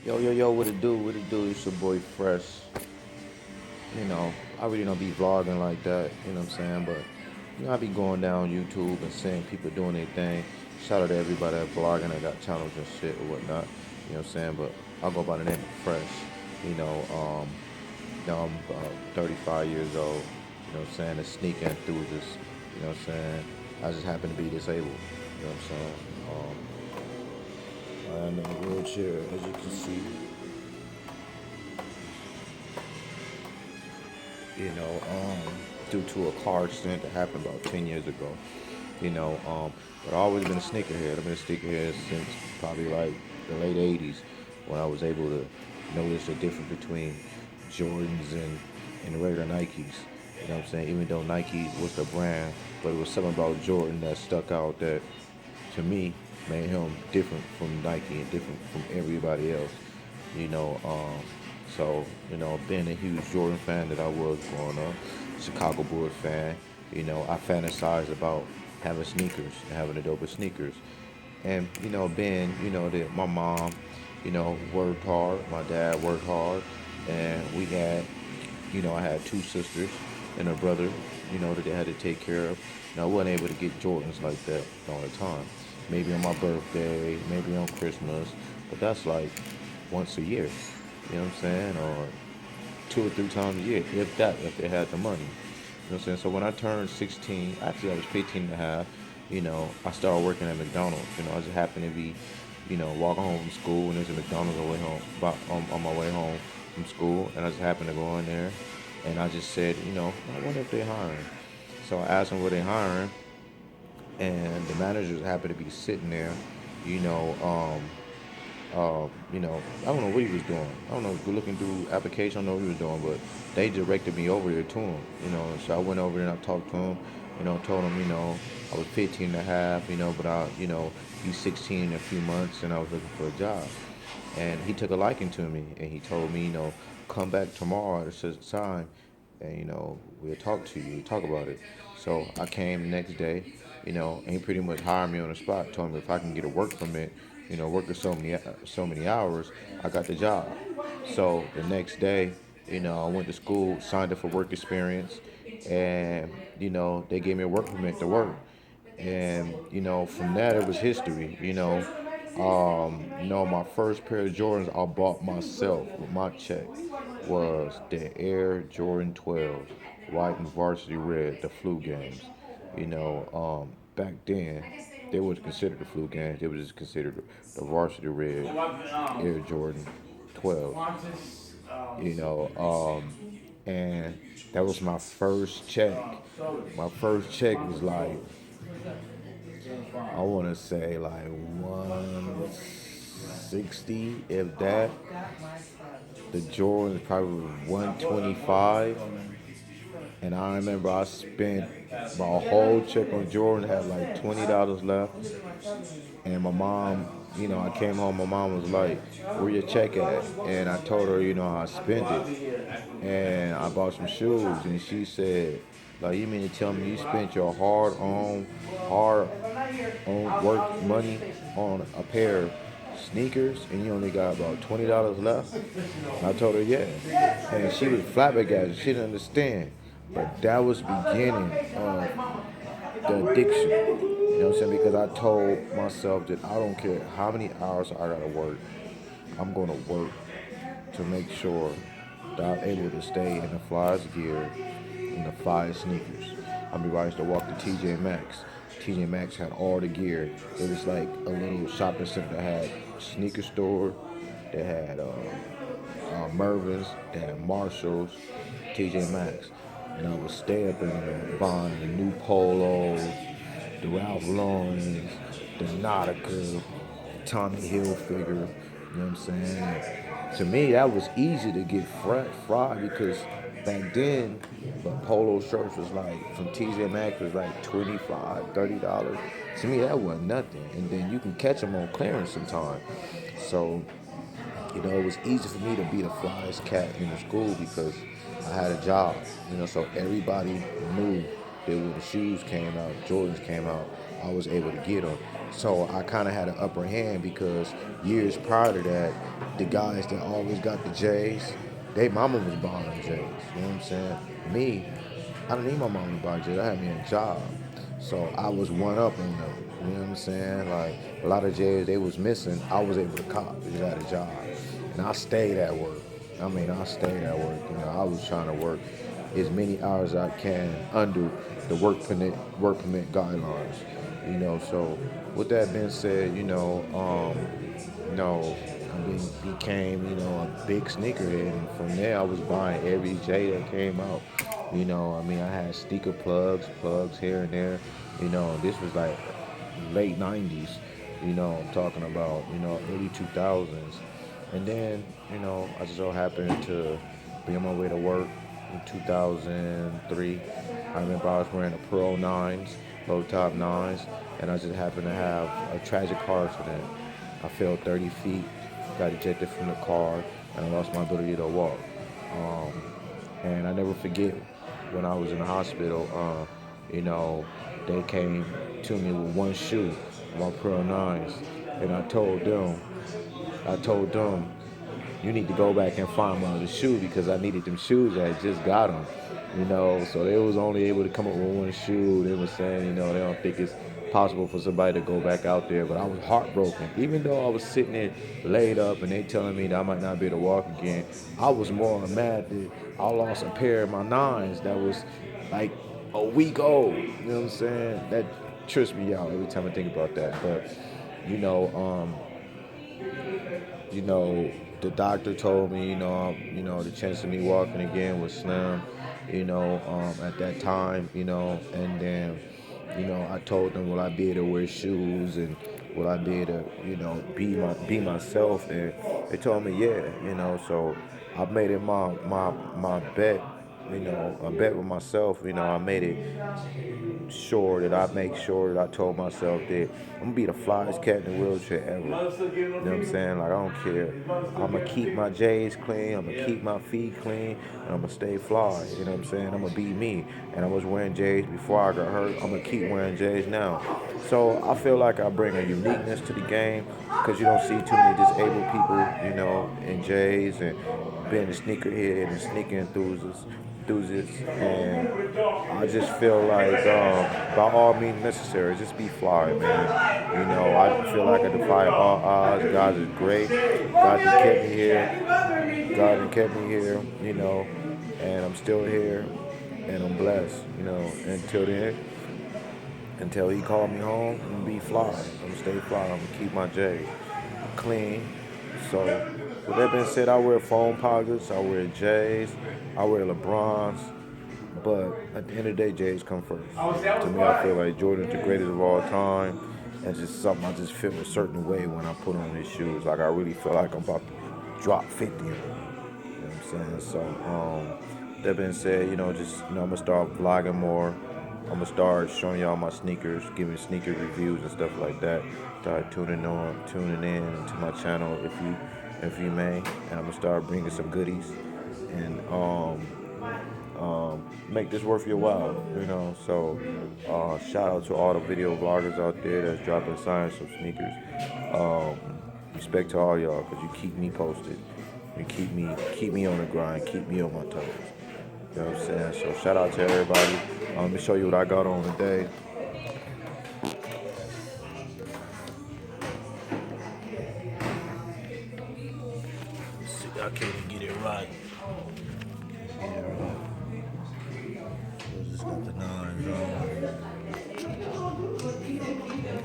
Yo, what it do? What it do? It's your boy Fresh. You know, I really don't be vlogging like that, you know what I'm saying? But, I be going down YouTube and seeing people doing their thing. Shout out to everybody that vlogging that got channels and shit or whatnot, you know what I'm saying? But I'll go by the name of Fresh. You know, now I'm 35 years old, you know what I'm saying? A sneaker enthusiast, you know what I'm saying? I just happen to be disabled, you know what I'm saying? I'm in a wheelchair, as you can see. you know, due to a car accident that happened about 10 years ago. You know, but I've always been a sneakerhead. I've been a sneakerhead since probably like the late 80s when I was able to notice the difference between Jordans and regular Nikes. You know what I'm saying? Even though Nike was the brand, but it was something about Jordan that stuck out that to me made him different from Nike and different from everybody else. You know, being a huge Jordan fan that I was growing up, Chicago Bulls fan, I fantasized about having sneakers, having the dopest sneakers. And, being, that my mom, worked hard, my dad worked hard, and I had two sisters and a brother, that they had to take care of. And I wasn't able to get Jordans like that all the time. Maybe on my birthday, maybe on Christmas, but that's like once a year. You know what I'm saying? Or two or three times a year, if that, if they had the money. You know what I'm saying? So when I turned 16, actually I was 15 and a half, I started working at McDonald's. I just happened to be, walking home from school and there's a McDonald's on the way home, on my way home from school, and I just happened to go in there and I just said, I wonder if they're hiring. So I asked them what they're hiring, and the managers happened to be sitting there, you know, I don't know what he was doing. I don't know, looking through application, I don't know what he was doing, but they directed me over there to him, So I went over there and I talked to him, told him, I was 15 and a half, but he's 16 in a few months and I was looking for a job. And he took a liking to me and he told me, come back tomorrow at a certain time and, we'll talk to you, we'll talk about it. So I came the next day, and he pretty much hired me on the spot, told me if I can get a work permit, working so many hours, I got the job. So the next day, I went to school, signed up for work experience, and they gave me a work permit to work. And from that it was history. My first pair of Jordans I bought myself with my check was the Air Jordan 12, white and varsity red, the flu games. Back then they was considered the flu games. They was just considered the varsity red Air Jordan 12. You know, and that was my first check. My first check was like, I want to say like 160, if that. The Jordan probably 125. And I remember I spent my whole check on Jordan, had like $20 left. And my mom, I came home, my mom was like, where your check at? And I told her, how I spent it. And I bought some shoes. And she said, like, you mean to tell me you spent your hard on work money on a pair of sneakers and you only got about $20 left? And I told her, yeah. And she was flabbergasted. She didn't understand. But that was the beginning of the addiction. You know what I'm saying? Because I told myself that I don't care how many hours I gotta work, I'm gonna work to make sure that I'm able to stay in the flyest gear, in the flyest sneakers. I mean, I used to walk to TJ Maxx. TJ Maxx had all the gear. It was like a little shopping center that had sneaker store, that had Mervyn's, that had Marshalls, TJ Maxx. And I would stay up in there buying the new polos, the Ralph Laurens, the Nautica, Tommy Hilfiger. You know what I'm saying? To me, that was easy to get fried because back then, the polo shirts was like from TJ Maxx was like 25, $30. To me, that wasn't nothing. And then you can catch them on clearance sometimes. So it was easy for me to be the flyest cat in the school because I had a job. So everybody knew that when the shoes came out, Jordans came out, I was able to get them. So I kind of had an upper hand because years prior to that, the guys that always got the J's, they mama was buying them J's. You know what I'm saying? Me, I didn't need my mama to buy J's. I had me a job, so I was one up on them. You know what I'm saying? Like a lot of J's they was missing, I was able to cop because I had a job, and I stayed at work. I stayed at work. You know, I was trying to work as many hours as I can under the work permit guidelines. You know, so with that being said, became a big sneakerhead, and from there I was buying every J that came out. I had sneaker plugs here and there. This was like late '90s. I'm talking about early 2000s, and then I just so happened to be on my way to work in 2003. I remember I was wearing the Pearl Nines, low top nines, and I just happened to have a tragic car accident. I fell 30 feet, got ejected from the car, and I lost my ability to walk. Um, and I never forget when I was in the hospital, you know, they came to me with one shoe, my Pearl Nines, and I told them, you need to go back and find my other shoe because I needed them shoes. I had just got them, so they was only able to come up with one shoe. They were saying, they don't think it's possible for somebody to go back out there. But I was heartbroken. Even though I was sitting there laid up and they telling me that I might not be able to walk again, I was more mad that I lost a pair of my nines that was like a week old. You know what I'm saying? That trips me out every time I think about that. But, you know, um, you know, the doctor told me, the chance of me walking again was slim, at that time, and then, I told them, will I be able to wear shoes and will I be able to, be myself? And they told me, yeah, so I made it my bet, a bet with myself, I made it sure that I make sure that I told myself that I'm gonna be the flyest cat in the wheelchair ever. You know what I'm saying? Like I don't care. I'm gonna keep my J's clean. I'm gonna keep my feet clean, and I'm gonna stay fly. You know what I'm saying? I'm gonna be me. And I was wearing J's before I got hurt. I'm gonna keep wearing J's now. So I feel like I bring a uniqueness to the game because you don't see too many disabled people, in J's and being a sneakerhead and sneaker enthusiast, and I just feel like by all means necessary, just be fly, man. I feel like I defy all odds. God is great. God has kept me here. God has kept me here, and I'm still here, and I'm blessed, until then. Until he called me home, I'm gonna be fly. I'm gonna stay fly. I'm gonna keep my J clean. So, with that being said, I wear foam pockets, I wear J's, I wear LeBrons, but at the end of the day, J's come first. To me, I feel like Jordan's the greatest of all time. And just something I just feel a certain way when I put on these shoes. Like I really feel like I'm about to drop 50 of them. You know what I'm saying? So, that being said, I'm gonna start vlogging more. I'm gonna start showing y'all my sneakers, giving sneaker reviews and stuff like that. Start tuning in to my channel if you may, and I'm gonna start bringing some goodies and make this worth your while, So, shout out to all the video vloggers out there that's dropping science of sneakers. Um, Respect to all y'all because you keep me posted. You keep me on the grind, keep me on my toes. You know what I'm saying? So shout out to everybody. Let me show you what I got on today. Let's see, I can't even get it right. Get it right. So just got the nines on.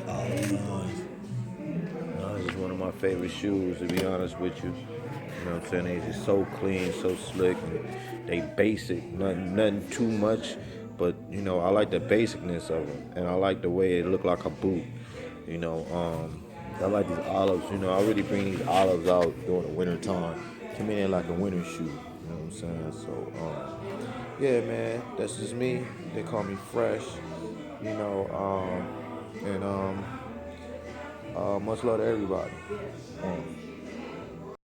All the nines. Nines is one of my favorite shoes, to be honest with you. You know what I'm saying? They just so clean, so slick, and they basic, nothing too much. But I like the basicness of them, and I like the way it look like a boot. I like these olives. I really bring these olives out during the winter time. To me, they're like a winter shoe. You know what I'm saying? So, yeah, man, that's just me. They call me Fresh. And much love to everybody.